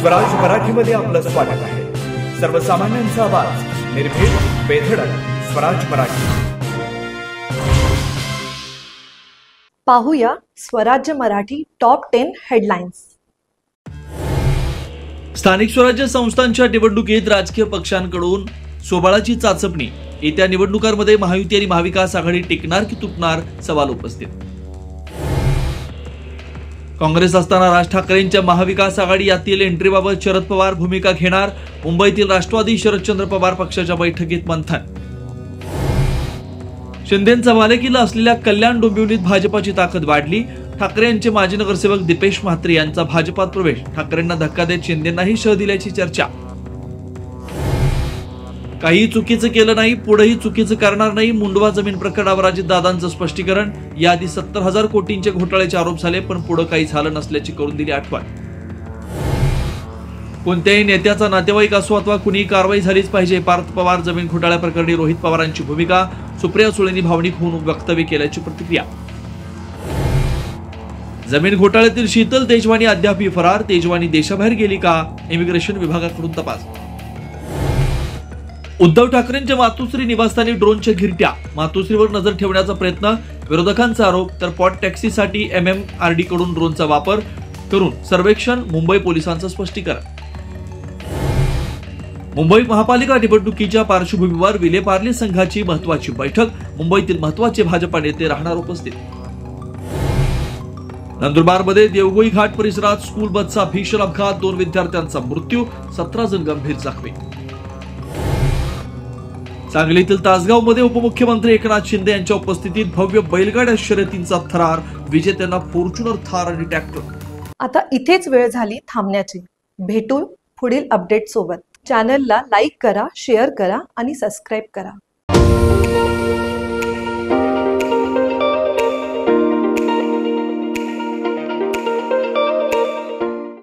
स्वराज मराठीमध्ये आपलं स्वागत आहे। सर्वसामान्यांचा आवाज, निर्भीड, बेधडक, स्वराज मराठी। पाहूया स्वराज्य मराठी टॉप 10 हेडलाईन्स। स्थानिक स्वराज्य संस्थांच्या निवडणुकीत राजकीय पक्षांकडून स्वबळाची चाचपणी। येत्या निवडणुकांमध्ये महायुती आणि महाविकास आघाडी टिकणार की तुटणार, सवाल उपस्थित। काँग्रेस असताना राज ठाकरेंच्या महाविकास आघाडी यातील एंट्रीबाबत शरद पवार भूमिका घेणार। मुंबईतील राष्ट्रवादी शरदचंद्र पवार पक्षाच्या बैठकीत मंथन। शिंदेंचा बालेकिल्ला असलेल्या कल्याण डोंबिवलीत भाजपाची ताकद वाढली। ठाकरे यांचे माजी नगरसेवक दीपेश म्हात्रे यांचा भाजपात प्रवेश। ठाकरेंना धक्का देत शिंदेंनाही शह दिल्याची चर्चा। काही चुकीचं केलं नाही, पुढेही चुकीचं करणार नाही। मुंडवा जमीन प्रकरणावर अजितदादांचं स्पष्टीकरण। याआधी 70,000 कोटींचे घोटाळ्याचे आरोप झाले, पण पुढे काही झालं नसल्याची करून दिली आठवण। कोणत्याही नेत्याचा नातेवाईक असो अथवा कुणी कारवाई झालीच पाहिजे। पार्थ पवार जमीन घोटाळ्या प्रकरणी रोहित पवारांची भूमिका। सुप्रिया सुळेंनी भावनिक होऊन वक्तव्य केल्याची प्रतिक्रिया। जमीन घोटाळ्यातील शीतल तेजवानी अद्यापही फरार। तेजवानी देशाबाहेर गेली का? इमिग्रेशन विभागाकडून तपास। उद्धव ठाकरेंच्या मातोश्री निवासस्थानी ड्रोनच्या घिरट्या। मातोश्रीवर नजर ठेवण्याचा प्रयत्न, विरोधकांचा आरोप। तर पॉट टॅक्सीसाठी MMRD कडून ड्रोनचा वापर करून सर्वेक्षण। मुंबई पोलिसांचं स्पष्टीकरण। मुंबई महापालिका निवडणुकीच्या पार्श्वभूमीवर विलेपार्ले संघाची महत्त्वाची बैठक। मुंबईतील महत्त्वाचे भाजपा नेते राहणार उपस्थित। नंदुरबारमध्ये देवगोई घाट परिसरात स्कूल बसचा भीषण अपघात। 2 विद्यार्थ्यांचा मृत्यू, 17 जण गंभीर जखमी। सांगलीतील तासगावमध्ये उपमुख्यमंत्री एकनाथ शिंदे यांच्या उपस्थितीत भव्य बैलगाड्या शर्यतींचा थरार। विजेत्यांना फॉर्च्युनर, थार आणि ट्रॅक्टर। आता इथेच वेळ झाली थांबण्याची। भेटू पुढील अपडेट सोबत। चॅनलला लाईक करा, शेअर करा आणि सबस्क्राईब करा।